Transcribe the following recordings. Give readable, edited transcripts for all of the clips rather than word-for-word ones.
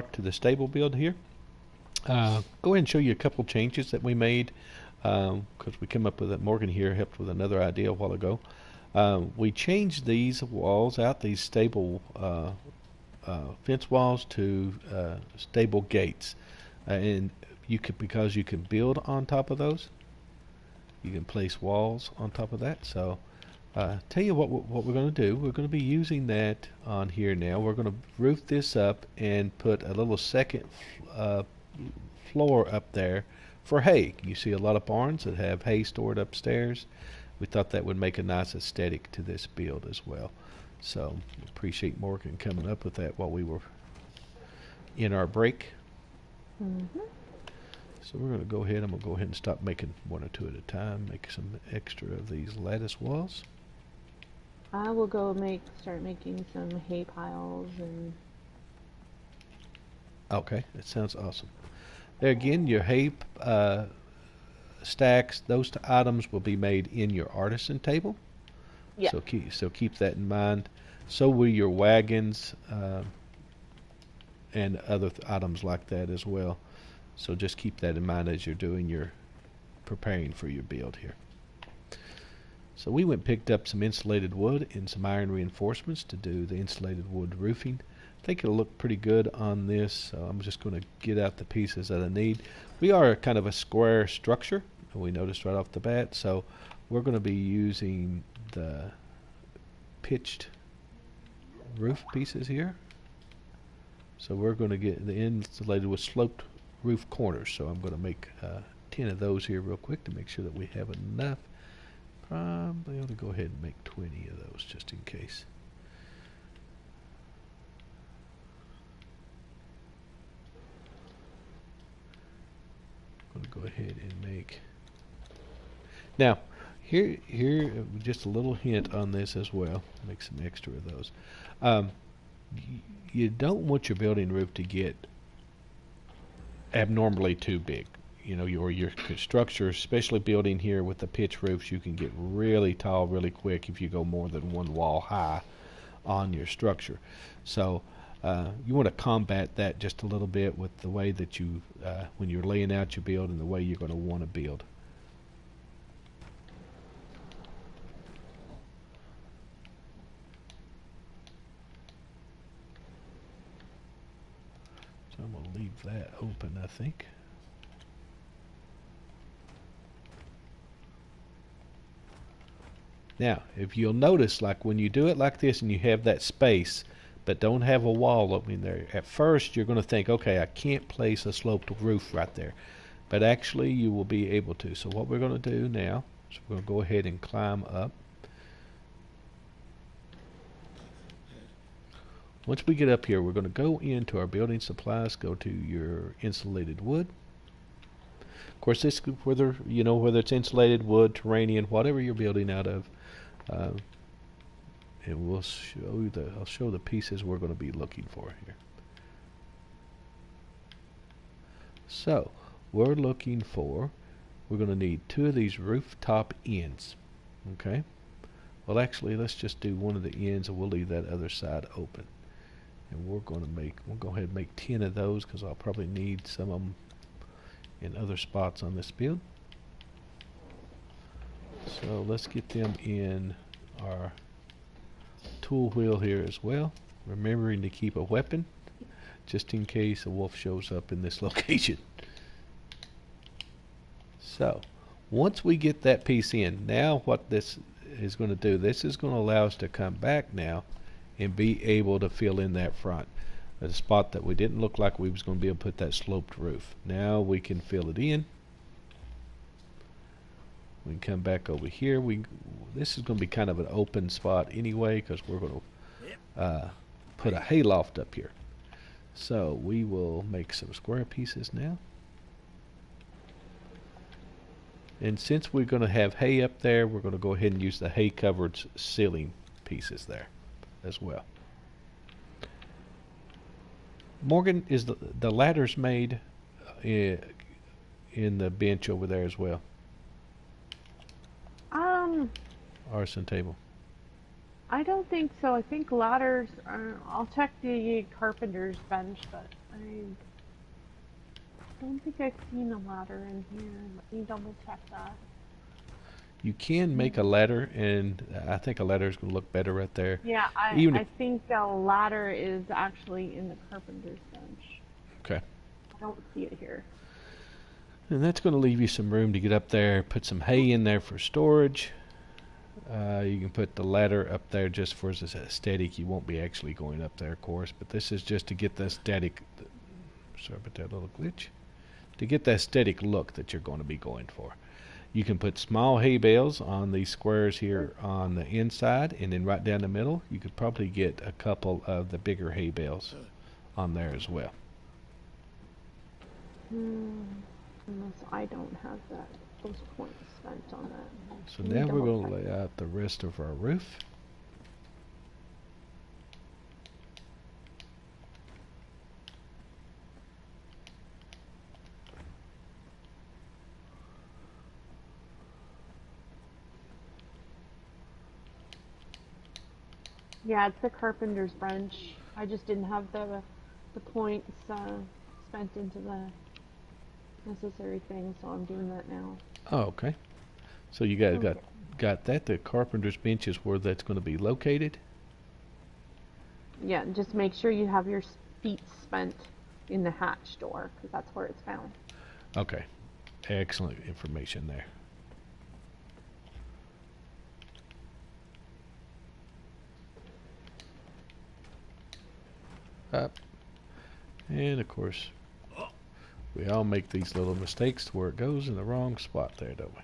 to the stable build here. Go ahead and show you a couple changes that we made because we came up with it. Morgan here helped with another idea a while ago. We changed these walls out, these stable fence walls to stable gates, and you could because you can build on top of those. You can place walls on top of that. So tell you what we're going to do. We're going to be using that on here now. We're going to roof this up and put a little second uh, floor up there for hay. You see a lot of barns that have hay stored upstairs. We thought that would make a nice aesthetic to this build as well. So appreciate Morgan coming up with that while we were in our break. Mm-hmm. So we're going to go ahead. I'm going to go ahead and stop making one or two at a time. Make some extra of these lattice walls. I will go start making some hay piles and. Okay, that sounds awesome. There again, your hay stacks, those items will be made in your artisan table. Yeah. So keep that in mind. So will your wagons and other items like that as well. So just keep that in mind as you're doing your preparing for your build here. So we went and picked up some insulated wood and some iron reinforcements to do the insulated wood roofing. I think it'll look pretty good on this, so I'm just going to get out the pieces that I need. We are kind of a square structure, we noticed right off the bat, so we're going to be using the pitched roof pieces here. So we're going to get the insulated with sloped roof corners. So I'm going to make 10 of those here real quick to make sure that we have enough. Probably ought to go ahead and make 20 of those just in case. I'm going to go ahead and make. Now, here, just a little hint on this as well. Make some extra of those. You don't want your building roof to get abnormally too big. You know, your structure, especially building here with the pitch roofs, you can get really tall really quick if you go more than one wall high on your structure. So you want to combat that just a little bit with the way that you, when you're laying out your build and the way you're going to want to build. So I'm going to leave that open, I think. Now, if you'll notice, like when you do it like this and you have that space, but don't have a wall opening there, at first you're going to think, okay, I can't place a sloped roof right there. But actually, you will be able to. So what we're going to do now is we're going to go ahead and climb up. Once we get up here, we're going to go into our building supplies, go to your insulated wood. Of course, this whether it's insulated wood, terrain, whatever you're building out of, and we'll show you I'll show the pieces we're going to be looking for here. So we're looking for. We're going to need 2 of these rooftop ends. Okay. Well, actually, let's just do one of the ends, and we'll leave that other side open. And we'll go ahead and make 10 of those because I'll probably need some of them in other spots on this build. So let's get them in our tool wheel here as well, remembering to keep a weapon just in case a wolf shows up in this location. So once we get that piece in, now what this is going to do, this is going to allow us to come back now and be able to fill in that front. A spot that we didn't look like we was going to be able to put that sloped roof. Now we can fill it in. We can come back over here. This is going to be kind of an open spot anyway because we're going to put a hay loft up here. So we will make some square pieces now. And since we're going to have hay up there, we're going to go ahead and use the hay covered ceiling pieces there as well. Morgan, is the ladders made in the bench over there as well? Artisan table. I don't think so. I think ladders are. I'll check the carpenter's bench, but I don't think I've seen a ladder in here. Let me double check that. You can make a ladder, and I think a ladder is going to look better right there. Yeah, Even if, I think a ladder is actually in the carpenter's bench. okay. I don't see it here. And that's going to leave you some room to get up there, put some hay in there for storage. You can put the ladder up there just for as aesthetic. You won't be actually going up there, of course, but this is just to get the aesthetic. Sorry about that little glitch. To get the aesthetic look that you're going to be going for. You can put small hay bales on these squares here on the inside, and then right down the middle, you could probably get a couple of the bigger hay bales on there as well. Unless I don't have those points spent on that. So now we're going to lay out the rest of our roof. Yeah, it's the carpenter's bench. I just didn't have the points spent into the necessary things, so I'm doing that now. Oh, okay. So you guys Okay. got that. The carpenter's bench is where that's going to be located. Yeah, just make sure you have your feet spent in the hatch door, because that's where it's found. Okay. Excellent information there. Up. And of course, we all make these little mistakes to where it goes in the wrong spot there, don't we?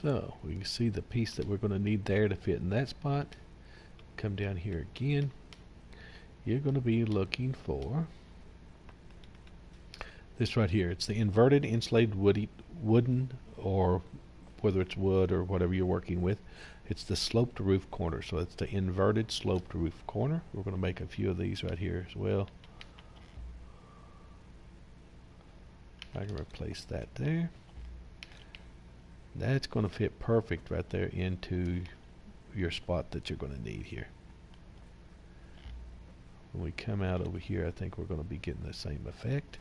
So we can see the piece that we're going to need there to fit in that spot. Come down here again. You're going to be looking for this right here. It's the inverted insulated wooden, or whether it's wood or whatever you're working with. It's the sloped roof corner. So it's the inverted sloped roof corner. We're going to make a few of these right here as well. I can replace that there. That's going to fit perfect right there into your spot that you're going to need here. When we come out over here, I think we're going to be getting the same effect.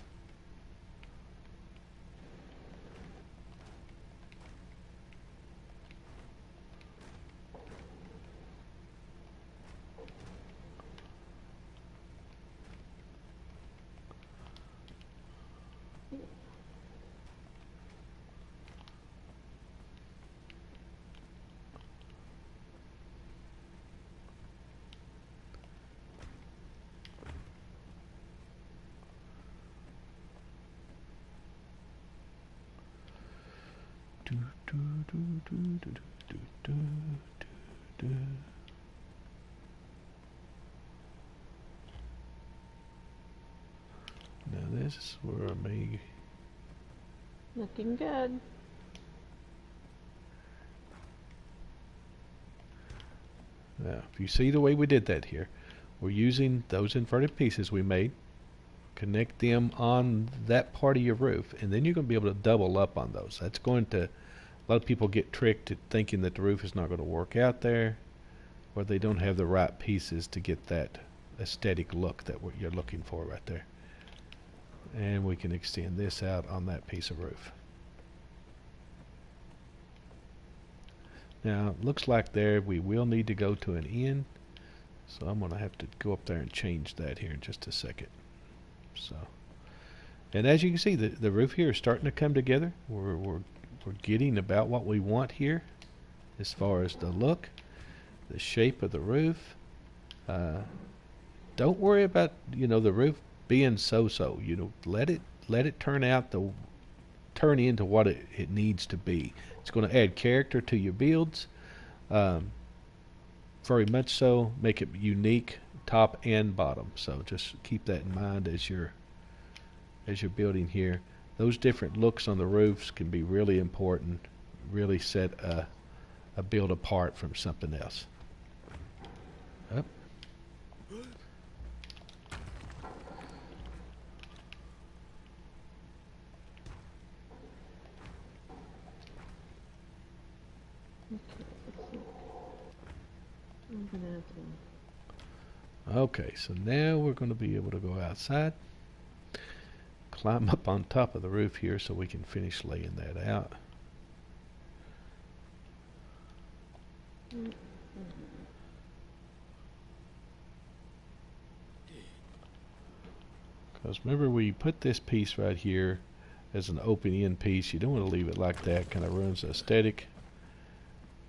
Now this is where I may... Looking good. Now, if you see the way we did that here, we're using those inverted pieces we made, connect them on that part of your roof, and then you're going to be able to double up on those. That's going to... A lot of people get tricked at thinking that the roof is not going to work out there, or they don't have the right pieces to get that aesthetic look that you're looking for right there. And we can extend this out on that piece of roof. Now, it looks like there we will need to go to an end, so I'm going to have to go up there and change that here in just a second. So, and as you can see, the roof here is starting to come together. We're getting about what we want here as far as the look, the shape of the roof. Don't worry about, the roof being so-so. Let it turn into what it needs to be. It's going to add character to your builds, very much so. Make it unique, top and bottom. So just keep that in mind as you're building here. Those different looks on the roofs can be really important. Really set a build apart from something else. Up. I'm gonna have to. Okay, so now we're going to be able to go outside, climb up on top of the roof here so we can finish laying that out. Because remember, we put this piece right here as an open end piece. You don't want to leave it like that. Kind of ruins the aesthetic.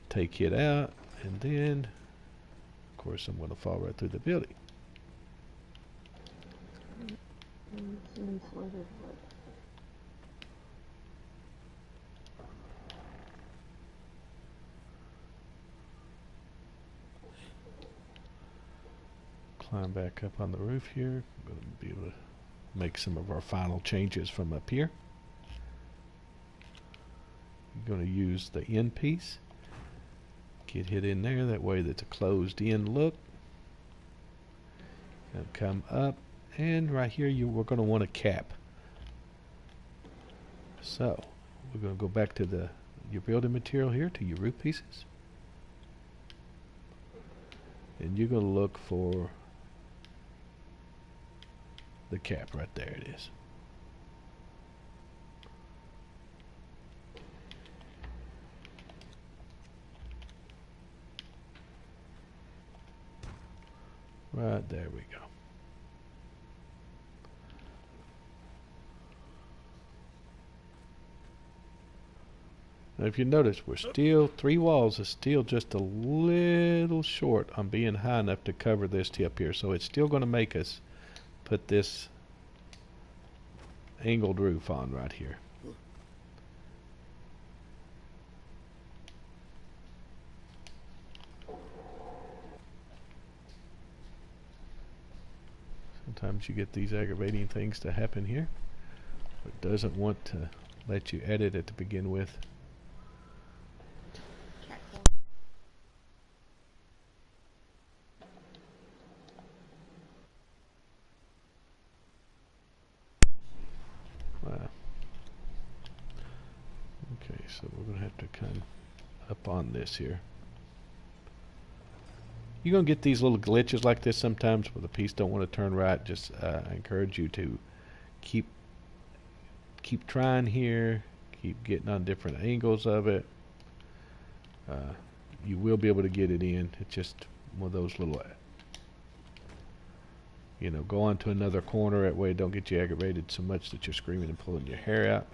Take it out, and then, of course, I'm going to fall right through the building. Climb back up on the roof here. I'm going to be able to make some of our final changes from up here. I'm going to use the end piece. Get it in there, that way that's a closed in look. And come up, and right here we're going to want a cap. So we're going to go back to your building material here, to your roof pieces. And you're going to look for the cap right there. It is. Right there we go. Now if you notice, we're still, 3 walls is still just a little short on being high enough to cover this tip here. So it's still going to make us put this angled roof on right here. Sometimes you get these aggravating things to happen here. It doesn't want to let you edit it to begin with. Wow. Okay, so we're going to have to come up on this here. You're going to get these little glitches like this sometimes where the piece don't want to turn right. Just I encourage you to keep trying here, keep getting on different angles of it. You will be able to get it in. It's just one of those little, go on to another corner. That way it don't get you aggravated so much that you're screaming and pulling your hair out,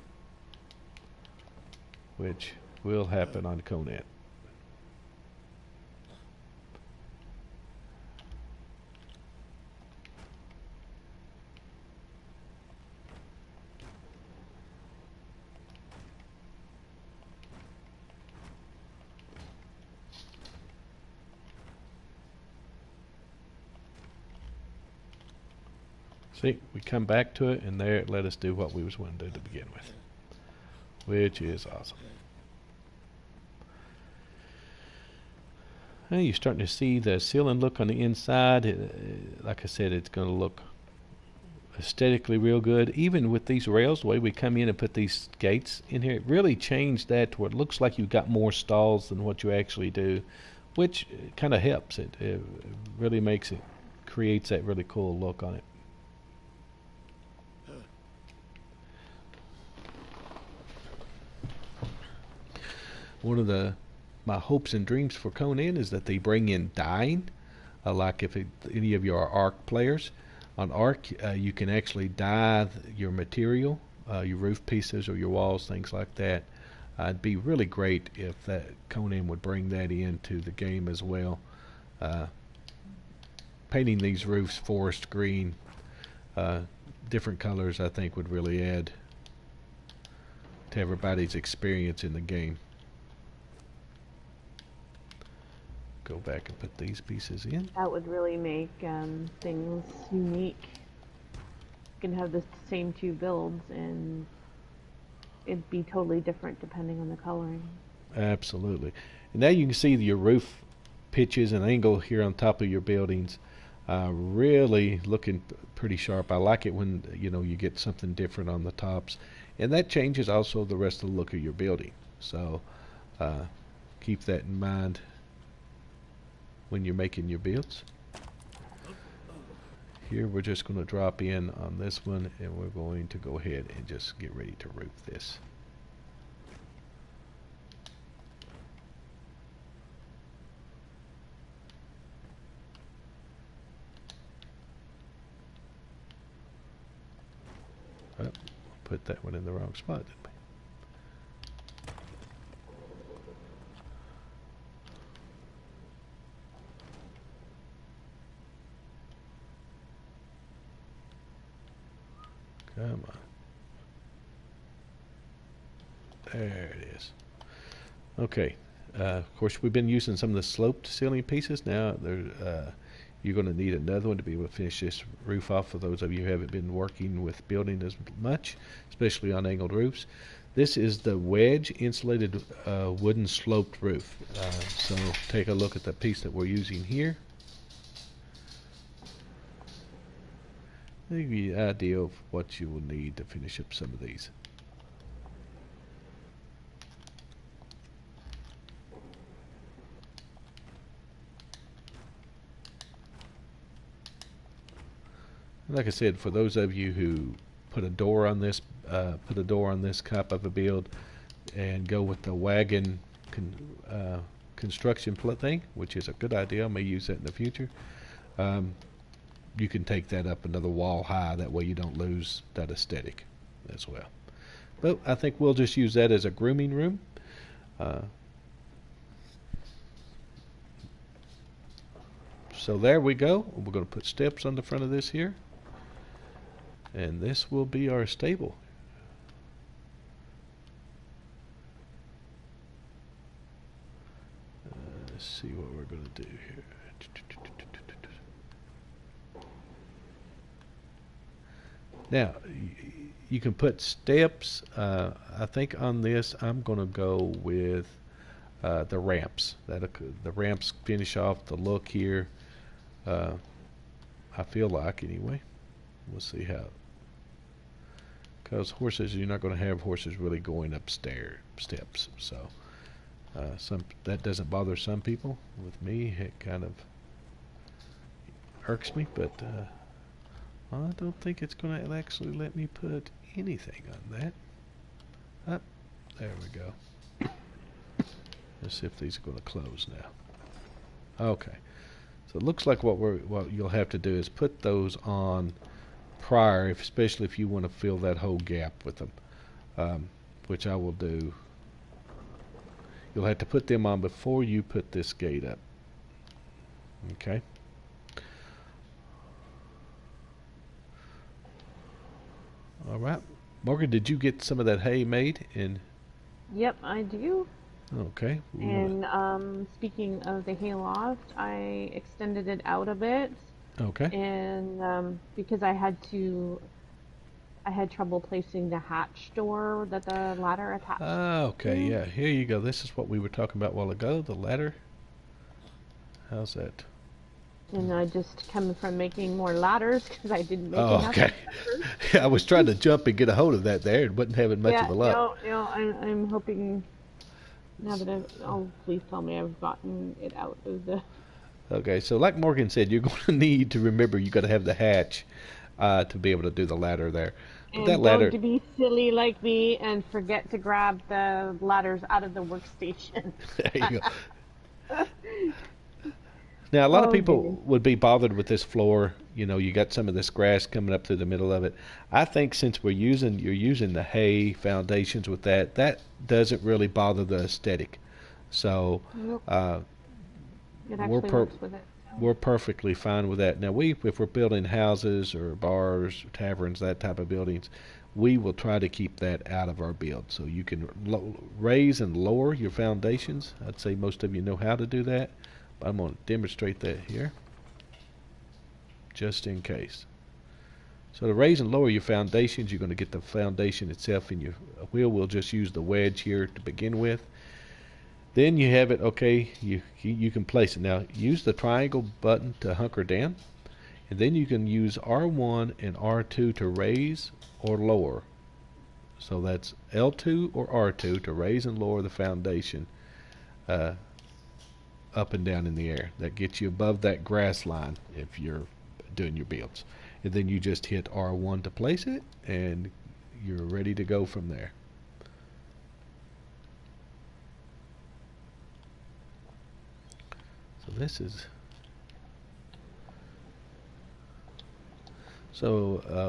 which will happen on Conan. See, we come back to it, and there it let us do what we was wanting to do to begin with, which is awesome. Now you're starting to see the ceiling look on the inside. Like I said, it's going to look aesthetically real good. Even with these rails, the way we come in and put these gates in here, it really changed that to where it looks like you've got more stalls than what you actually do, which kind of helps it. It really creates that really cool look on it. One of my hopes and dreams for Conan is that they bring in dyeing, like if any of you are Arc players. On Arc, you can actually dye your material, your roof pieces or your walls, things like that. It'd be really great if Conan would bring that into the game as well. Painting these roofs forest green, different colors, I think would really add to everybody's experience in the game. Go back and put these pieces in. That would really make things unique. You can have the same 2 builds and it'd be totally different depending on the coloring. Absolutely. And now you can see your roof pitches and angle here on top of your buildings. Really looking pretty sharp. I like it when you get something different on the tops, and that changes also the rest of the look of your building. So keep that in mind when you're making your builds. Here we're just going to drop in on this one, and we're going to go ahead and just get ready to roof this. Oh, put that one in the wrong spot, didn't we? Come on. There it is. Okay. Of course, we've been using some of the sloped ceiling pieces. Now, you're going to need another one to be able to finish this roof off for those of you who haven't been working with building as much, especially on angled roofs. This is the wedge insulated wooden sloped roof. So take a look at the piece that we're using here. I'll give you an idea of what you will need to finish up some of these. Like I said, for those of you who put a door on this type of a build, and go with the wagon construction thing, which is a good idea. I may use that in the future. You can take that up another wall high. That way you don't lose that aesthetic as well. But I think we'll just use that as a grooming room. So there we go. We're going to put steps on the front of this here. And this will be our stable. Let's see what we're going to do here. Now, you can put steps. I think on this, I'm going to go with the ramps. The ramps finish off the look here. I feel like, anyway. We'll see how. Because horses, you're not going to have horses really going up steps. So that doesn't bother some people. With me, it kind of irks me, but I don't think it's going to actually let me put anything on that. Oh, there we go. Let's see if these are going to close now. Okay. So it looks like what you'll have to do is put those on prior, especially if you want to fill that whole gap with them, which I will do. You'll have to put them on before you put this gate up. Okay. All right, Morgan, did you get some of that hay made? Yep, I do. Okay. And speaking of the hayloft, I extended it out a bit. Okay. And because I had trouble placing the hatch door that the ladder attached okay, to. yeah. Here you go. This is what we were talking about a while ago, the ladder. How's that? And I just come from making more ladders because I didn't make enough. Okay. I was trying to jump and get a hold of that there and wasn't having much of a luck. I'm hoping now that please tell me I've gotten it out of the. Okay, so like Morgan said, you're going to need to remember you got to have the hatch to be able to do the ladder there. And that ladder, don't be silly like me and forget to grab the ladders out of the workstation. There you go. Now, a lot of people would be bothered with this floor. You know, you got some of this grass coming up through the middle of it. I think since you're using the hay foundations with that doesn't really bother the aesthetic. So Nope. It actually works with it. We're perfectly fine with that. Now, if we're building houses or bars, taverns, that type of buildings, we will try to keep that out of our build. So you can raise and lower your foundations. I'd say most of you know how to do that. But I'm going to demonstrate that here, just in case. So to raise and lower your foundations, you're going to get the foundation itself in your wheel. We'll just use the wedge here to begin with. Then you have it, okay, you can place it. Now, use the triangle button to hunker down. And then you can use R1 and R2 to raise or lower. So that's L2 or R2 to raise and lower the foundation up and down in the air. That gets you above that grass line if you're doing your builds. And then you just hit R1 to place it, and you're ready to go from there. So this is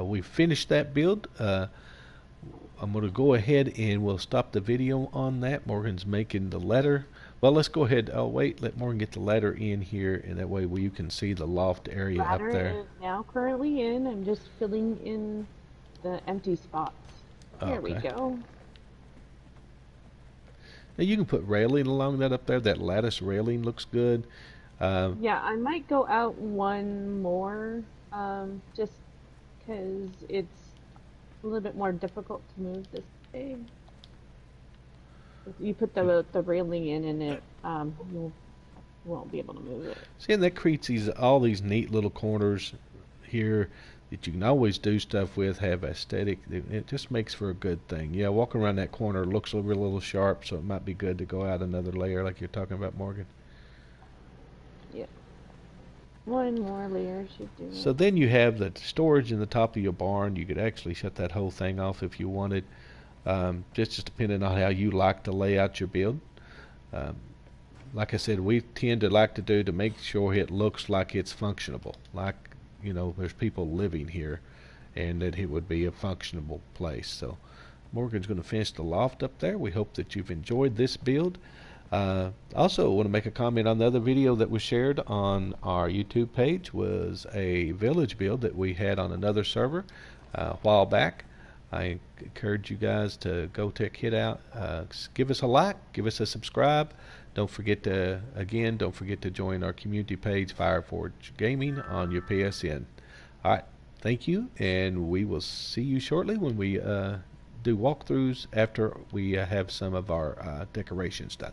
we finished that build. I'm going to go ahead and we'll stop the video on that. Morgan's making the ladder. Well, let's go ahead. Oh, wait, let Morgan get the ladder in here, and that way you can see the loft area up Ladder there. is now currently in. I'm just filling in the empty spots. There we Okay. go. Now you can put railing along that up there. That lattice railing looks good. Yeah, I might go out one more, just because it's a little bit more difficult to move this way. If you put the railing in and it, you won't be able to move it. See, and that creates all these neat little corners here that you can always do stuff with, have aesthetic. It just makes for a good thing. Yeah, walking around that corner looks a little sharp, so it might be good to go out another layer like you're talking about, Morgan. Yep. One more layer should do So it. then you have the storage in the top of your barn. You could actually shut that whole thing off if you wanted, just depending on how you like to lay out your build. Um, like I said, we tend to like to do to make sure it looks like it's functionable, like there's people living here, and that it would be a functionable place. So Morgan's going to finish the loft up there. We hope that you've enjoyed this build. Also, want to make a comment on the other video that was shared on our YouTube page. Was a village build that we had on another server a while back. I encourage you guys to go check it out. Give us a like, give us a subscribe. Don't forget to join our community page, Fireforge Gaming, on your PSN. All right, thank you, and we will see you shortly when we do walkthroughs after we have some of our decorations done.